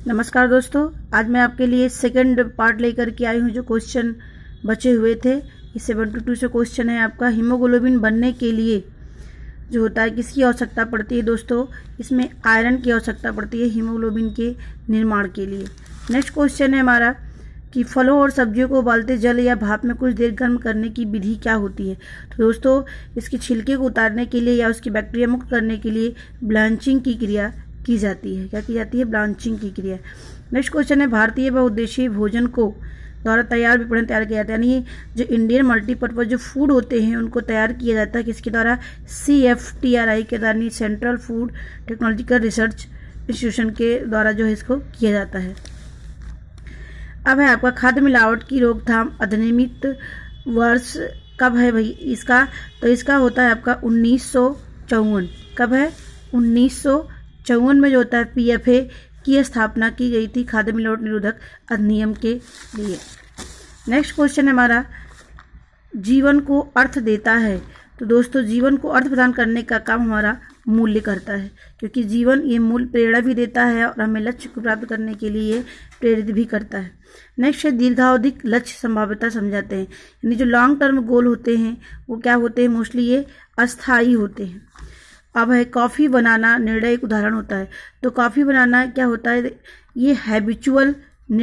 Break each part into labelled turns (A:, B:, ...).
A: नमस्कार दोस्तों, आज मैं आपके लिए सेकंड पार्ट लेकर के आई हूँ। जो क्वेश्चन बचे हुए थे, इस 72 से क्वेश्चन है आपका हीमोग्लोबिन बनने के लिए जो होता है किसकी आवश्यकता पड़ती है। दोस्तों, इसमें आयरन की आवश्यकता पड़ती है हीमोग्लोबिन के निर्माण के लिए। नेक्स्ट क्वेश्चन है हमारा कि फलों और सब्जियों को उबालते जल या भाप में कुछ देर गर्म करने की विधि क्या होती है। तो दोस्तों, इसके छिलके को उतारने के लिए या उसकी बैक्टीरिया मुक्त करने के लिए ब्लांचिंग की क्रिया की जाती है। क्या की जाती है? ब्लांचिंग की क्रिया। नेक्स्ट क्वेश्चन है भारतीय बहुउद्देशीय भोजन को द्वारा तैयार विपणन तैयार किया जाता है, यानी जो इंडियन मल्टीपर्पज जो फूड होते हैं उनको तैयार किया जाता है किसके द्वारा? CFTRI के द्वारा, central food technological research institution के द्वारा जो है इसको किया जाता है। अब है आपका खाद्य मिलावट की रोकथाम अधिनियमित वर्ष कब है भाई इसका? तो इसका होता है आपका 1954। कब है? 1954 में जो होता है PFA की स्थापना की गई थी, खाद्य मिलावट निरोधक अधिनियम के लिए। नेक्स्ट क्वेश्चन है हमारा जीवन को अर्थ देता है। तो दोस्तों, जीवन को अर्थ प्रदान करने का काम हमारा मूल्य करता है, क्योंकि जीवन ये मूल्य प्रेरणा भी देता है और हमें लक्ष्य को प्राप्त करने के लिए प्रेरित भी करता है। नेक्स्ट है दीर्घावधिक लक्ष्य संभाव्यता समझाते हैं, यानी जो लॉन्ग टर्म गोल होते हैं वो क्या होते हैं? मोस्टली ये अस्थायी होते हैं। अब है कॉफ़ी बनाना निर्णय एक उदाहरण होता है। तो कॉफ़ी बनाना क्या होता है? ये हैबिचुअल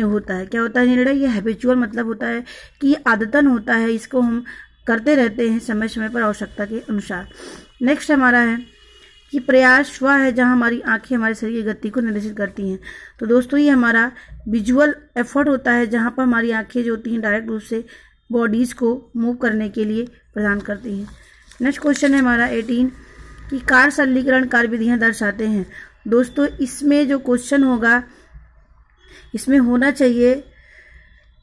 A: होता है। क्या होता है निर्णय? ये हैबिचुअल मतलब होता है कि ये आदतन होता है, इसको हम करते रहते हैं समय समय पर आवश्यकता के अनुसार। नेक्स्ट हमारा है कि प्रयास वह है जहाँ हमारी आंखें हमारे शरीर की गति को निर्देशित करती हैं। तो दोस्तों, ये हमारा विजुअल एफर्ट होता है जहाँ पर हमारी आंखें जो होती हैं डायरेक्ट रूप से बॉडीज़ को मूव करने के लिए प्रदान करती हैं। नेक्स्ट क्वेश्चन है हमारा 18 कि कार्य सरलीकरण कार्यविधियाँ दर्शाते हैं। दोस्तों, इसमें जो क्वेश्चन होगा इसमें होना चाहिए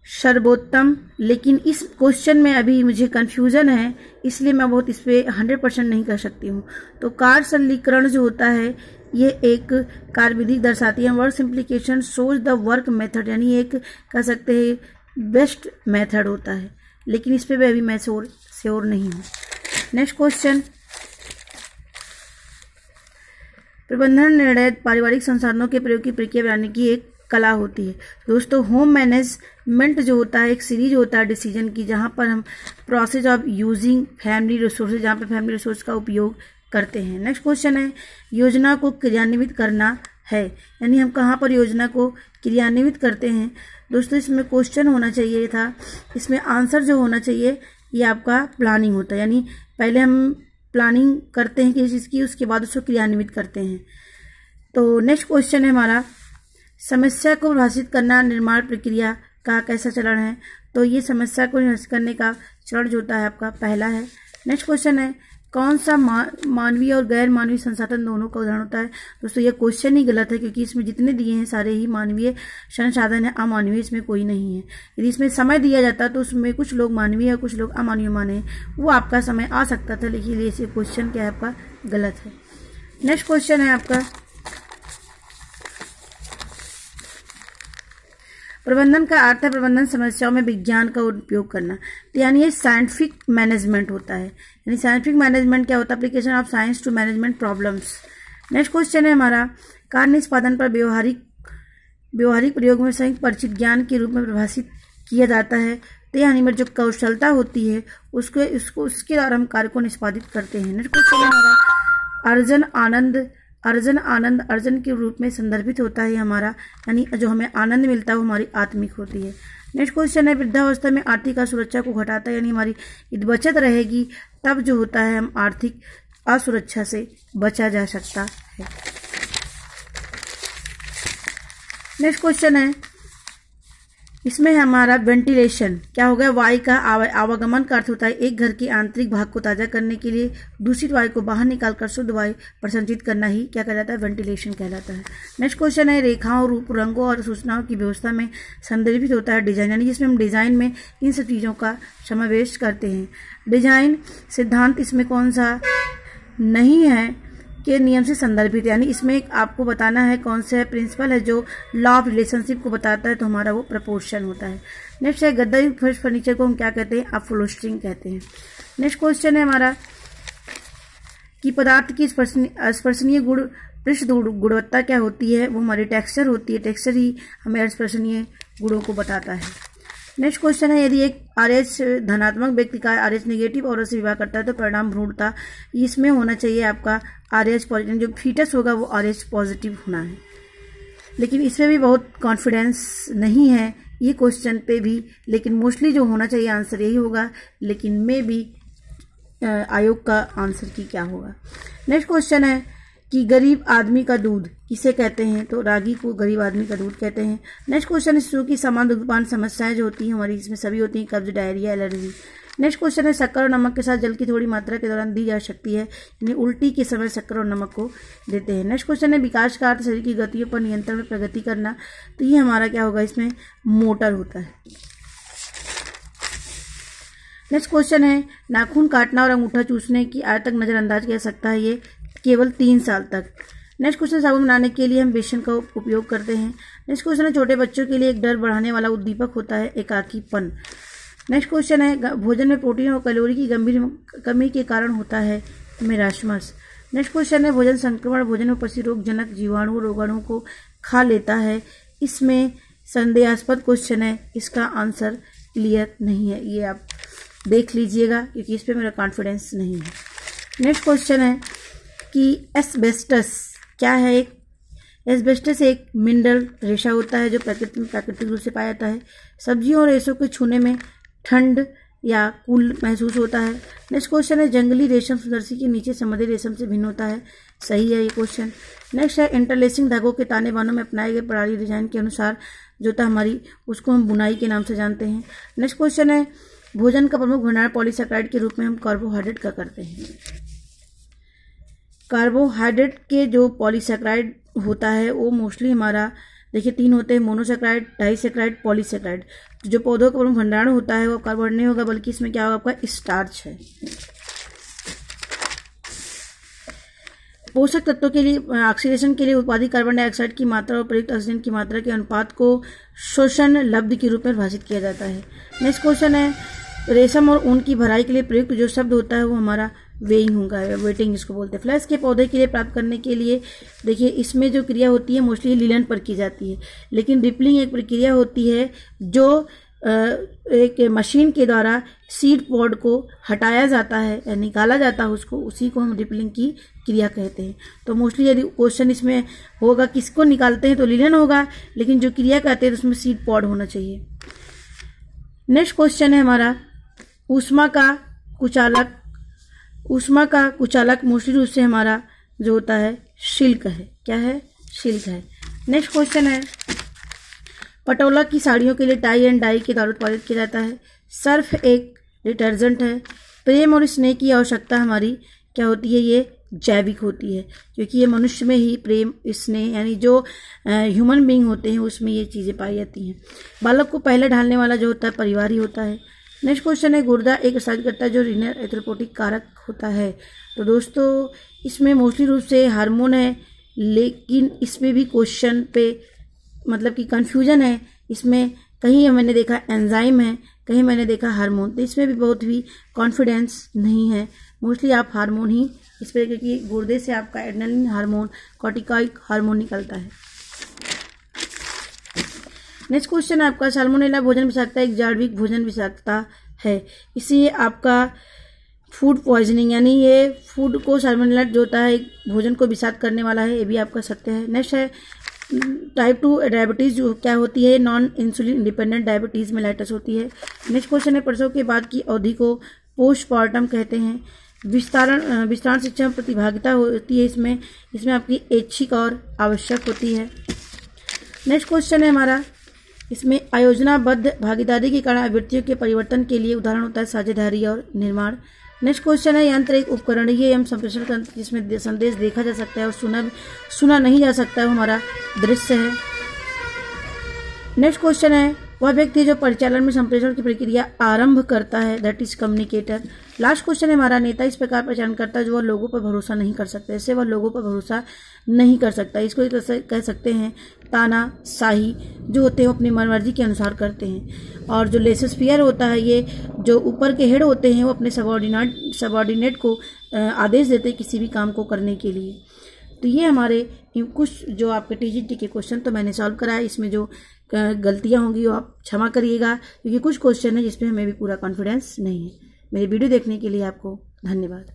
A: सर्वोत्तम, लेकिन इस क्वेश्चन में अभी मुझे कंफ्यूजन है, इसलिए मैं बहुत इस पर 100% नहीं कर सकती हूँ। तो कार्य सरलीकरण जो होता है ये एक कार्यविधि दर्शाती है। Work simplification shows the work method, यानी एक कह सकते हैं बेस्ट मेथड होता है, लेकिन इस पर भी अभी मैं श्योर नहीं हूँ। नेक्स्ट क्वेश्चन, प्रबंधन निर्णय पारिवारिक संसाधनों के प्रयोग की प्रक्रिया बनाने की एक कला होती है। दोस्तों, होम मैनेजमेंट जो होता है एक सीरीज होता है डिसीजन की, जहाँ पर हम process of using family resources, जहाँ पर फैमिली रिसोर्स का उपयोग करते हैं। नेक्स्ट क्वेश्चन है योजना को क्रियान्वित करना है, यानी हम कहाँ पर योजना को क्रियान्वित करते हैं। दोस्तों, इसमें क्वेश्चन होना चाहिए था, इसमें आंसर जो होना चाहिए ये आपका प्लानिंग होता है, यानी पहले हम प्लानिंग करते हैं किसी चीज़ की, उसके बाद उसको क्रियान्वित करते हैं। तो नेक्स्ट क्वेश्चन है हमारा समस्या को परिभाषित करना निर्माण प्रक्रिया का कैसा चरण है। तो ये समस्या को परिभाषित करने का चरण जो होता है आपका पहला है। नेक्स्ट क्वेश्चन है कौन सा मानवीय और गैर मानवीय संसाधन दोनों का उदाहरण होता है। दोस्तों, ये क्वेश्चन ही गलत है, क्योंकि इसमें जितने दिए हैं सारे ही मानवीय संसाधन है, अमानवीय इसमें कोई नहीं है। यदि इसमें समय दिया जाता तो उसमें कुछ लोग मानवीय और कुछ लोग अमानवीय माने, वो आपका समय आ सकता था, लेकिन ये क्वेश्चन क्या है आपका गलत है। नेक्स्ट क्वेश्चन है आपका प्रबंधन का अर्थ है प्रबंधन समस्याओं में विज्ञान का उपयोग करना। तो यानी ये साइंटिफिक मैनेजमेंट होता है, यानी साइंटिफिक मैनेजमेंट क्या होता है? Application of science to management problems. Next question है हमारा कार्य निष्पादन पर व्यवहारिक प्रयोग में संयुक्त परिचित ज्ञान के रूप में परिभाषित किया जाता है। तो यानी में जो कौशलता होती है उसके द्वारा हम कार्य को निष्पादित करते हैं। नेक्स्ट क्वेश्चन है हमारा अर्जन के रूप में संदर्भित होता है हमारा, यानी जो हमें आनंद मिलता है वो हमारी आत्मिक होती है। नेक्स्ट क्वेश्चन है वृद्धावस्था में आर्थिक असुरक्षा को घटाता है, यानी हमारी बचत रहेगी तब जो होता है हम आर्थिक असुरक्षा से बचा जा सकता है। नेक्स्ट क्वेश्चन है इसमें हमारा वेंटिलेशन क्या हो गया? वायु का आवागमन का अर्थ होता है एक घर के आंतरिक भाग को ताजा करने के लिए दूषित वायु को बाहर निकालकर शुद्ध वायु प्रसंचित करना ही क्या कहलाता है? वेंटिलेशन कहलाता है। नेक्स्ट क्वेश्चन है रेखाओं, रूप, रंगों और सूचनाओं की व्यवस्था में संदर्भित होता है डिजाइन, यानी जिसमें हम डिजाइन में इन सब चीज़ों का समावेश करते हैं। डिजाइन सिद्धांत इसमें कौन सा नहीं है के नियम से संदर्भित, यानी इसमें आपको बताना है कौन सा प्रिंसिपल है जो लॉ ऑफ रिलेशनशिप को बताता है, तो हमारा वो प्रपोर्शन होता है। नेक्स्ट है गद्दा युक्त फर्नीचर को हम क्या कहते हैं? अपहोल्स्टरिंग कहते हैं। नेक्स्ट क्वेश्चन है हमारा कि पदार्थ की स्पर्शनीय गुण पृष्ठ गुणवत्ता क्या होती है, वो हमारी टेक्सचर होती है। टेक्सचर ही हमें एक्सप्रेशन ये गुणों को बताता है। नेक्स्ट क्वेश्चन है, यदि एक RH धनात्मक व्यक्ति का RH नेगेटिव औरत से विवाह करता है तो परिणाम भ्रूणता इसमें होना चाहिए आपका RH पॉजिटिव, जो फीटस होगा वो RH पॉजिटिव होना है। लेकिन इसमें भी बहुत कॉन्फिडेंस नहीं है ये क्वेश्चन पे भी, लेकिन मोस्टली जो होना चाहिए आंसर यही होगा, लेकिन मे भी आयोग का आंसर की क्या होगा। नेक्स्ट क्वेश्चन है कि गरीब आदमी का दूध किसे कहते हैं, तो रागी को गरीब आदमी का दूध कहते हैं। नेक्स्ट क्वेश्चन है की समान दुग्धपान समस्याएं जो होती हैं हमारी, इसमें सभी होती हैं, कब्ज, डायरिया, एलर्जी। नेक्स्ट क्वेश्चन है शक्कर और नमक के साथ जल की थोड़ी मात्रा के दौरान दी जा सकती है, यानी उल्टी के समय शक्कर और नमक को देते हैं। नेक्स्ट क्वेश्चन है विकास का अर्थ शरीर की गतियों पर नियंत्रण में प्रगति करना, तो ये हमारा क्या होगा, इसमें मोटर होता है। नेक्स्ट क्वेश्चन है नाखून काटना और अंगूठा चूसने की आयु तक नजरअंदाज किया सकता है, ये केवल 3 साल तक। नेक्स्ट क्वेश्चन, साबुन बनाने के लिए हम बेसन का उपयोग करते हैं। नेक्स्ट क्वेश्चन है छोटे बच्चों के लिए एक डर बढ़ाने वाला उद्दीपक होता है एकाकीपन। नेक्स्ट क्वेश्चन है भोजन में प्रोटीन और कैलोरी की गंभीर कमी के कारण होता है मेरास्मस। नेक्स्ट क्वेश्चन है भोजन संक्रमण भोजन में उपस्थित रोगजनक जीवाणु रोगाणु को खा लेता है, इसमें संदेहास्पद क्वेश्चन है, इसका आंसर क्लियर नहीं है, ये आप देख लीजिएगा क्योंकि इस पे मेरा कॉन्फिडेंस नहीं है। नेक्स्ट क्वेश्चन है कि एस्बेस्टस क्या है, एस्बेस्टस एक मिनरल रेशा होता है जो प्रकृति में प्राकृतिक रूप से पाया जाता है। सब्जियों और रेशों को छूने में ठंड या कूल महसूस होता है। नेक्स्ट क्वेश्चन है जंगली रेशम सुदर्शी के नीचे समुद्री रेशम से भिन्न होता है, सही है ये क्वेश्चन। नेक्स्ट है इंटरलेसिंग धागों के ताने बानों में अपनाए गए प्रणाली डिजाइन के अनुसार जो था हमारी, उसको हम बुनाई के नाम से जानते हैं। नेक्स्ट क्वेश्चन है भोजन का प्रमुख भंडार पॉलीसैकेराइड के रूप में हम कार्बोहाइड्रेट का करते हैं। कार्बोहाइड्रेट के जो पॉलीसैकेराइड होता है वो मोस्टली हमारा देखिए 3 होते हैं, मोनोसैकेराइड, डाइसैकेराइड, पॉलीसैकेराइड। तो जो पौधों का प्रमुख भंडारण होता है वो कार्बोहाइड्रेट नहीं होगा, बल्कि इसमें क्या होगा, आपका स्टार्च है। पोषक तत्वों के लिए ऑक्सीडेशन के लिए उत्पादित कार्बन डाइऑक्साइड की मात्रा और प्रयुक्त ऑक्सीजन की मात्रा के अनुपात को शोषण लब्ध के रूप में परिभाषित किया जाता है। नेक्स्ट क्वेश्चन है रेशम और ऊन की भराई के लिए प्रयुक्त जो शब्द होता है वो हमारा वेइंग होगा, वेटिंग इसको बोलते हैं। फ्लैश के पौधे के लिए प्राप्त करने के लिए देखिए इसमें जो क्रिया होती है मोस्टली लिलन पर की जाती है, लेकिन रिपलिंग एक प्रक्रिया होती है जो एक मशीन के द्वारा सीड पॉड को हटाया जाता है या निकाला जाता है उसको, उसी को हम रिपलिंग की क्रिया कहते हैं। तो मोस्टली यदि क्वेश्चन इसमें होगा किसको निकालते हैं तो लिलन होगा, लेकिन जो क्रिया कहते हैं तो उसमें सीड पॉड होना चाहिए। नेक्स्ट क्वेश्चन है हमारा ऊष्मा का कुचालक मोस्टली रूप से हमारा जो होता है सिल्क है, क्या है, सिल्क है। नेक्स्ट क्वेश्चन है पटोला की साड़ियों के लिए टाई एंड डाई के द्वारा उत्पादित किया जाता है। सर्फ एक डिटर्जेंट है। प्रेम और स्नेह की आवश्यकता हमारी क्या होती है, ये जैविक होती है, क्योंकि ये मनुष्य में ही प्रेम स्नेह यानी जो ह्यूमन बीइंग होते हैं उसमें ये चीज़ें पाई जाती हैं। बालक को पहले ढालने वाला जो होता है परिवार ही होता है। नेक्स्ट क्वेश्चन है गुर्दा एक प्रसारित करता है जो रीनल एथेरोपोटिक कारक होता है। तो दोस्तों इसमें मोस्टली रूप से हार्मोन है, लेकिन इसमें भी क्वेश्चन पे मतलब कि कंफ्यूजन है। इसमें कहीं मैंने देखा एंजाइम है, कहीं मैंने देखा हार्मोन, तो इसमें भी बहुत भी कॉन्फिडेंस नहीं है। मोस्टली आप हार्मोन ही इस पर, क्योंकि गुर्दे से आपका एड्रेनलिन हार्मोन, कॉर्टिकॉइड हार्मोन निकलता है। नेक्स्ट क्वेश्चन है आपका साल्मोनेला भोजन विषाक्तता एक जार्विक भोजन विषाक्तता है, इसलिए आपका फूड पॉइजनिंग यानी ये फूड को साल्मोनेला जो होता है एक भोजन को विषाक्त करने वाला है, ये भी आपका सत्य है। नेक्स्ट है टाइप 2 डायबिटीज जो क्या होती है, non insulin independent diabetes mellitus होती है। नेक्स्ट क्वेश्चन है प्रसव के बाद की अवधि को पोस्टमार्टम कहते हैं। विस्तारण शिक्षा में प्रतिभागिता होती है, इसमें आपकी ऐच्छिक और आवश्यक होती है। नेक्स्ट क्वेश्चन है हमारा इसमें आयोजनाबद्ध भागीदारी के कारण आवृत्तियों के परिवर्तन के लिए उदाहरण होता है साझेदारी और निर्माण। नेक्स्ट क्वेश्चन है यंत्र एक उपकरणीय एवं संप्रेषण तंत्र जिसमें संदेश देखा जा सकता है और सुना नहीं जा सकता है, वो हमारा दृश्य है। नेक्स्ट क्वेश्चन है वह व्यक्ति जो परिचालन में संप्रेषण की प्रक्रिया आरंभ करता है, that is communicator. Last question है हमारा नेता इस प्रकार पहचान करता है जो वह लोगों पर भरोसा नहीं कर सकता, इससे वह लोगों पर भरोसा नहीं कर सकता। इसको एक तरह से कह सकते हैं तानाशाही जो होते हैं अपनी मनमर्जी के अनुसार करते हैं। और जो लेसेस-फेयर होता है ये जो ऊपर के हेड होते हैं वो अपने सबॉर्डिनेट को आदेश देते हैं किसी भी काम को करने के लिए। तो ये हमारे कुछ जो आपके टीजीटी के क्वेश्चन तो मैंने सॉल्व कराया। इसमें जो गलतियां होंगी वो आप क्षमा करिएगा, क्योंकि कुछ क्वेश्चन है जिसमें हमें भी पूरा कॉन्फिडेंस नहीं है। मेरी वीडियो देखने के लिए आपको धन्यवाद।